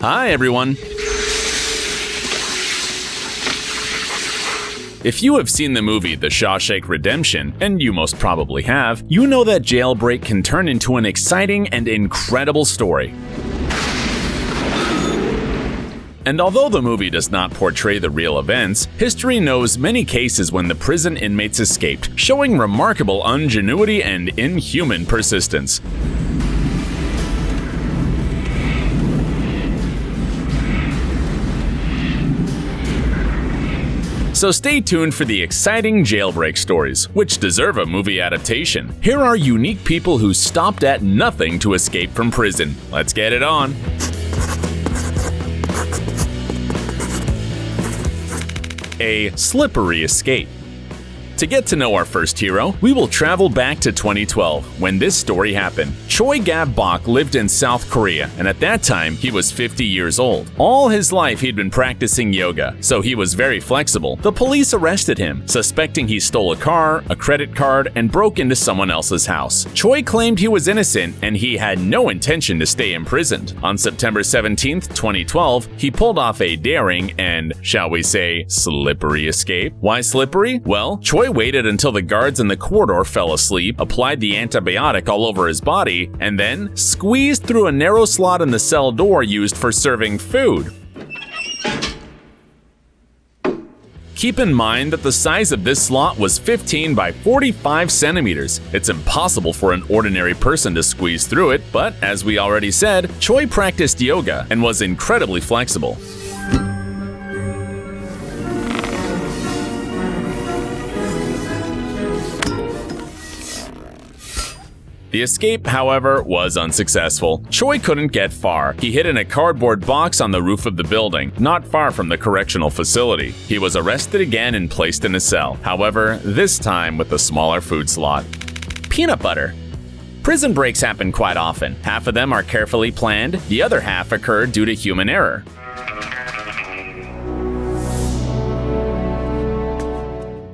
Hi everyone! If you have seen the movie The Shawshank Redemption, and you most probably have, you know that jailbreak can turn into an exciting and incredible story. And although the movie does not portray the real events, history knows many cases when the prison inmates escaped, showing remarkable ingenuity and inhuman persistence. So stay tuned for the exciting jailbreak stories, which deserve a movie adaptation. Here are unique people who stopped at nothing to escape from prison. Let's get it on! A slippery escape. To get to know our first hero, we will travel back to 2012, when this story happened. Choi Gab-bok lived in South Korea, and at that time, he was 50 years old. All his life, he'd been practicing yoga, so he was very flexible. The police arrested him, suspecting he stole a car, a credit card, and broke into someone else's house. Choi claimed he was innocent, and he had no intention to stay imprisoned. On September 17, 2012, he pulled off a daring and, shall we say, slippery escape. Why slippery? Well, Choi waited until the guards in the corridor fell asleep, applied the antibiotic all over his body, and then squeezed through a narrow slot in the cell door used for serving food. Keep in mind that the size of this slot was 15 by 45 centimeters. It's impossible for an ordinary person to squeeze through it, but as we already said, Choi practiced yoga and was incredibly flexible. The escape, however, was unsuccessful. Choi couldn't get far. He hid in a cardboard box on the roof of the building, not far from the correctional facility. He was arrested again and placed in a cell, however, this time with a smaller food slot. Peanut butter. Prison breaks happen quite often. Half of them are carefully planned, the other half occur due to human error.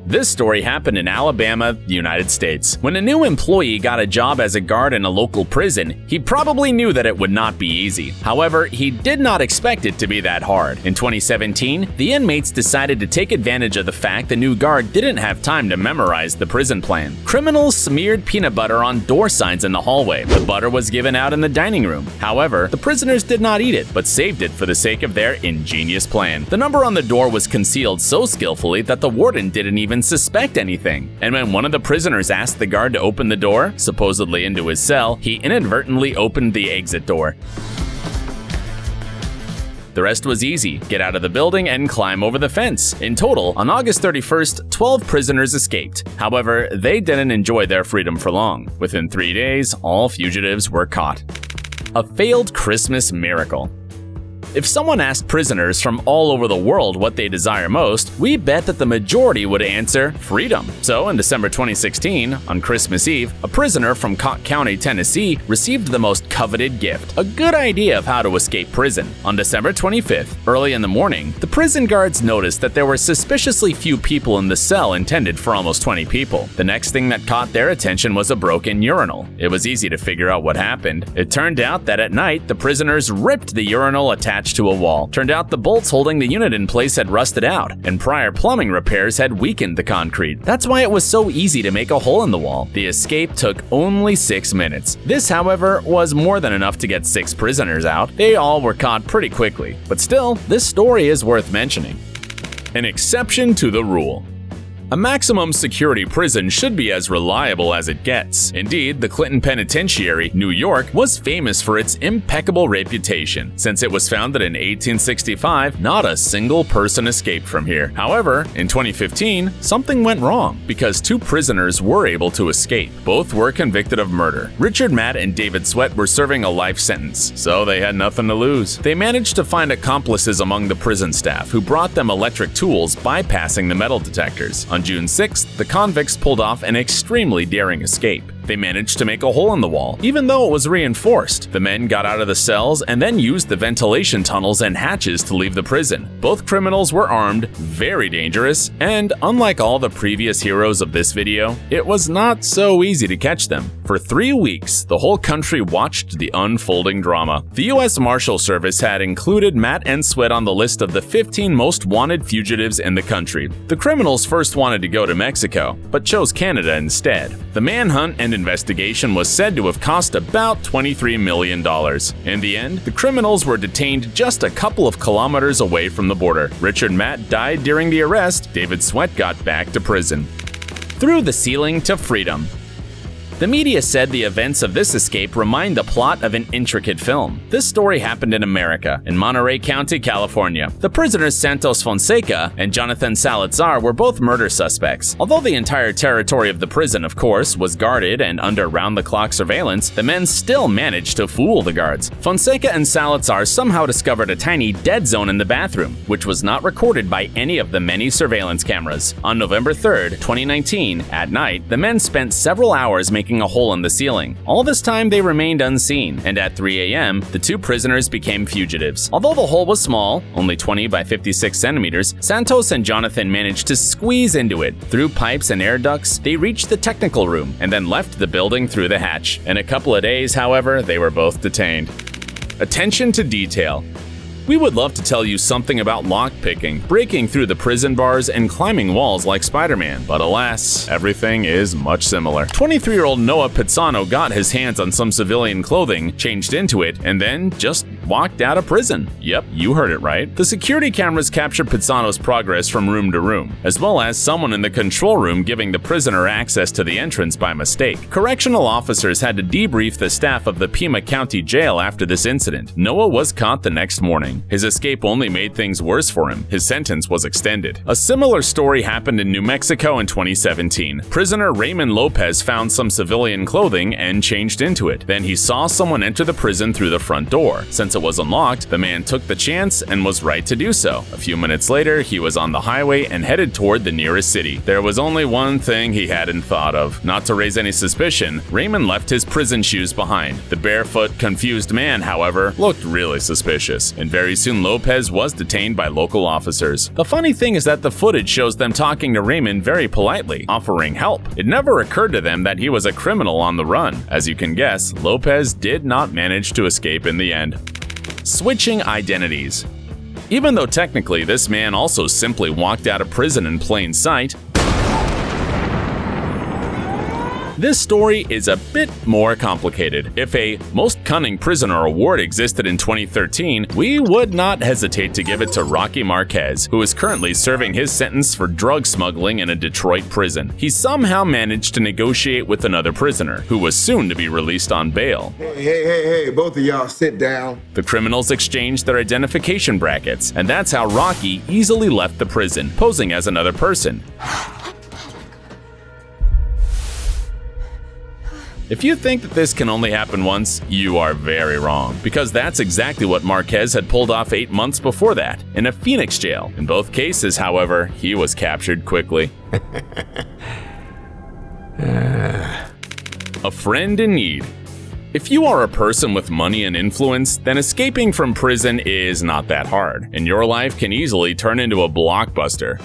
This story happened in Alabama, the United States. When a new employee got a job as a guard in a local prison, he probably knew that it would not be easy. However, he did not expect it to be that hard. In 2017, the inmates decided to take advantage of the fact the new guard didn't have time to memorize the prison plan. Criminals smeared peanut butter on door signs in the hallway. The butter was given out in the dining room. However, the prisoners did not eat it, but saved it for the sake of their ingenious plan. The number on the door was concealed so skillfully that the warden didn't even suspect anything. And when one of the prisoners asked the guard to open the door, supposedly into his cell, he inadvertently opened the exit door. The rest was easy. Get out of the building and climb over the fence. In total, on August 31st, 12 prisoners escaped. However, they didn't enjoy their freedom for long. Within 3 days, all fugitives were caught. A failed Christmas miracle. If someone asked prisoners from all over the world what they desire most, we bet that the majority would answer freedom. So in December 2016, on Christmas Eve, a prisoner from Cocke County, Tennessee, received the most coveted gift, a good idea of how to escape prison. On December 25th, early in the morning, the prison guards noticed that there were suspiciously few people in the cell intended for almost 20 people. The next thing that caught their attention was a broken urinal. It was easy to figure out what happened. It turned out that at night, the prisoners ripped the urinal attached to a wall. Turned out the bolts holding the unit in place had rusted out, and prior plumbing repairs had weakened the concrete. That's why it was so easy to make a hole in the wall. The escape took only 6 minutes. This, however, was more than enough to get 6 prisoners out. They all were caught pretty quickly. But still, this story is worth mentioning. An exception to the rule. A maximum security prison should be as reliable as it gets. Indeed, the Clinton Penitentiary, New York, was famous for its impeccable reputation. Since it was founded in 1865, not a single person escaped from here. However, in 2015, something went wrong because 2 prisoners were able to escape. Both were convicted of murder. Richard Matt and David Sweat were serving a life sentence, so they had nothing to lose. They managed to find accomplices among the prison staff who brought them electric tools bypassing the metal detectors. On June 6th, the convicts pulled off an extremely daring escape. They managed to make a hole in the wall, even though it was reinforced. The men got out of the cells and then used the ventilation tunnels and hatches to leave the prison. Both criminals were armed, very dangerous, and unlike all the previous heroes of this video, it was not so easy to catch them. For 3 weeks, the whole country watched the unfolding drama. The U.S. Marshal Service had included Matt and Sweat on the list of the 15 most wanted fugitives in the country. The criminals first wanted to go to Mexico, but chose Canada instead. The manhunt and investigation was said to have cost about $23 million. In the end, the criminals were detained just a couple of kilometers away from the border. Richard Matt died during the arrest. David Sweat got back to prison. Through the ceiling to freedom. The media said the events of this escape remind the plot of an intricate film. This story happened in America, in Monterey County, California. The prisoners Santos Fonseca and Jonathan Salazar were both murder suspects. Although the entire territory of the prison, of course, was guarded and under round-the-clock surveillance, the men still managed to fool the guards. Fonseca and Salazar somehow discovered a tiny dead zone in the bathroom, which was not recorded by any of the many surveillance cameras. On November 3rd, 2019, at night, the men spent several hours making a hole in the ceiling. All this time they remained unseen, and at 3 a.m., the two prisoners became fugitives. Although the hole was small, only 20 by 56 centimeters, Santos and Jonathan managed to squeeze into it. Through pipes and air ducts, they reached the technical room and then left the building through the hatch. In a couple of days, however, they were both detained. Attention to detail. We would love to tell you something about lockpicking, breaking through the prison bars, and climbing walls like Spider-Man, but alas, everything is much similar. 23-year-old Noah Pizzano got his hands on some civilian clothing, changed into it, and then just walked out of prison. Yep, you heard it right. The security cameras captured Pizzano's progress from room to room, as well as someone in the control room giving the prisoner access to the entrance by mistake. Correctional officers had to debrief the staff of the Pima County Jail after this incident. Noah was caught the next morning. His escape only made things worse for him. His sentence was extended. A similar story happened in New Mexico in 2017. Prisoner Raymond Lopez found some civilian clothing and changed into it. Then he saw someone enter the prison through the front door. Since it was unlocked, the man took the chance and was right to do so. A few minutes later, he was on the highway and headed toward the nearest city. There was only one thing he hadn't thought of. Not to raise any suspicion, Raymond left his prison shoes behind. The barefoot, confused man, however, looked really suspicious, and very soon Lopez was detained by local officers. The funny thing is that the footage shows them talking to Raymond very politely, offering help. It never occurred to them that he was a criminal on the run. As you can guess, Lopez did not manage to escape in the end. Switching identities. Even though technically this man also simply walked out of prison in plain sight, this story is a bit more complicated. If a Most Cunning Prisoner award existed in 2013, we would not hesitate to give it to Rocky Marquez, who is currently serving his sentence for drug smuggling in a Detroit prison. He somehow managed to negotiate with another prisoner, who was soon to be released on bail. Hey, both of y'all sit down. The criminals exchanged their identification brackets, and that's how Rocky easily left the prison, posing as another person. If you think that this can only happen once, you are very wrong, because that's exactly what Marquez had pulled off 8 months before that, in a Phoenix jail. In both cases, however, he was captured quickly. A friend in need. If you are a person with money and influence, then escaping from prison is not that hard, and your life can easily turn into a blockbuster.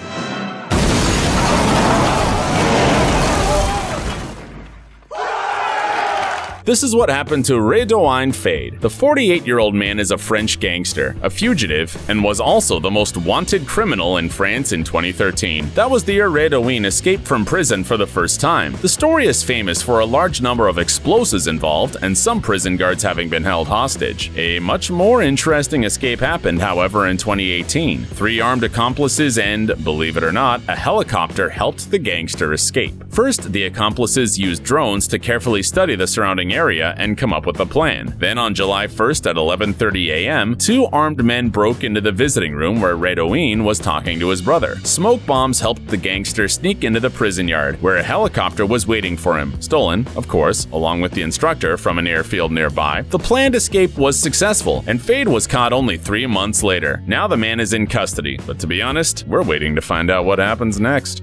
This is what happened to Redouane Fade. The 48-year-old man is a French gangster, a fugitive, and was also the most wanted criminal in France in 2013. That was the year Redouane escaped from prison for the first time. The story is famous for a large number of explosives involved and some prison guards having been held hostage. A much more interesting escape happened, however, in 2018. 3 armed accomplices and, believe it or not, a helicopter helped the gangster escape. First, the accomplices used drones to carefully study the surrounding area and come up with a plan. Then on July 1st at 11:30 a.m., 2 armed men broke into the visiting room where Redouane was talking to his brother. Smoke bombs helped the gangster sneak into the prison yard, where a helicopter was waiting for him, stolen, of course, along with the instructor from an airfield nearby. The planned escape was successful, and Fade was caught only 3 months later. Now the man is in custody, but to be honest, we're waiting to find out what happens next.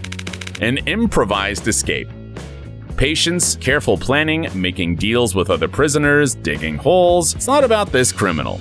An improvised escape. Patience, careful planning, making deals with other prisoners, digging holes. It's not about this criminal.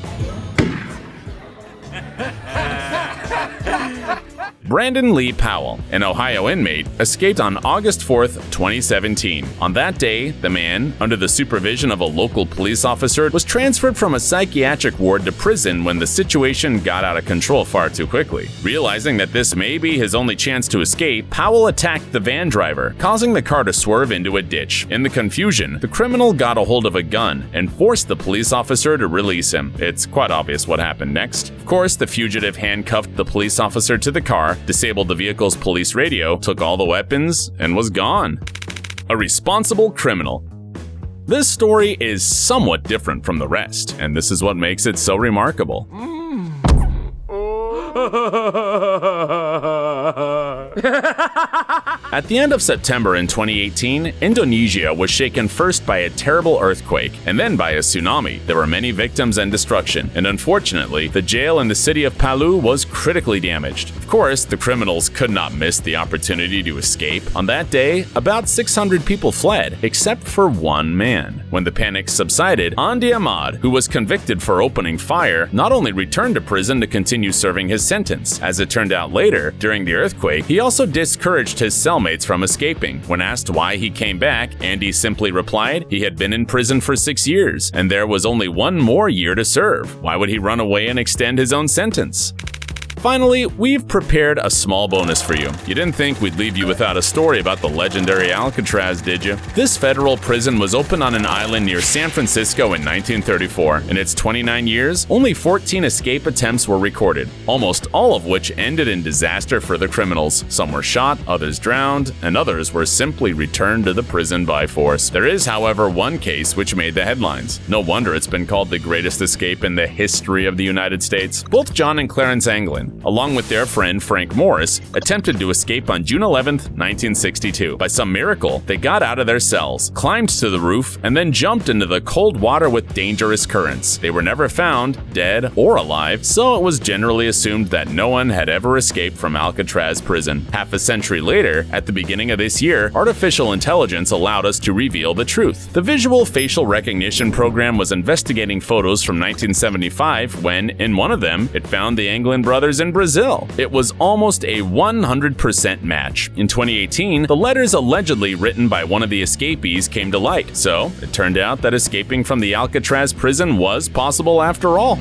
Brandon Lee Powell, an Ohio inmate, escaped on August 4th, 2017. On that day, the man, under the supervision of a local police officer, was transferred from a psychiatric ward to prison when the situation got out of control far too quickly. Realizing that this may be his only chance to escape, Powell attacked the van driver, causing the car to swerve into a ditch. In the confusion, the criminal got a hold of a gun and forced the police officer to release him. It's quite obvious what happened next. Of course, the fugitive handcuffed the police officer to the car, disabled the vehicle's police radio, took all the weapons, and was gone. A responsible criminal. This story is somewhat different from the rest, and this is what makes it so remarkable. At the end of September in 2018, Indonesia was shaken first by a terrible earthquake and then by a tsunami. There were many victims and destruction, and unfortunately, the jail in the city of Palu was critically damaged. Of course, the criminals could not miss the opportunity to escape. On that day, about 600 people fled, except for one man. When the panic subsided, Andi Ahmad, who was convicted for opening fire, not only returned to prison to continue serving his sentence. As it turned out later, during the earthquake, he also discouraged his cellmates from escaping. When asked why he came back, Andy simply replied he had been in prison for 6 years, and there was only one more year to serve. Why would he run away and extend his own sentence? Finally, we've prepared a small bonus for you. You didn't think we'd leave you without a story about the legendary Alcatraz, did you? This federal prison was opened on an island near San Francisco in 1934. In its 29 years, only 14 escape attempts were recorded, almost all of which ended in disaster for the criminals. Some were shot, others drowned, and others were simply returned to the prison by force. There is, however, one case which made the headlines. No wonder it's been called the greatest escape in the history of the United States. Both John and Clarence Anglin, along with their friend Frank Morris, attempted to escape on June 11, 1962. By some miracle, they got out of their cells, climbed to the roof, and then jumped into the cold water with dangerous currents. They were never found, dead or alive, so it was generally assumed that no one had ever escaped from Alcatraz prison. Half a century later, at the beginning of this year, artificial intelligence allowed us to reveal the truth. The visual facial recognition program was investigating photos from 1975 when, in one of them, it found the Anglin brothers in Brazil. It was almost a 100% match. In 2018, the letters allegedly written by one of the escapees came to light, so it turned out that escaping from the Alcatraz prison was possible after all.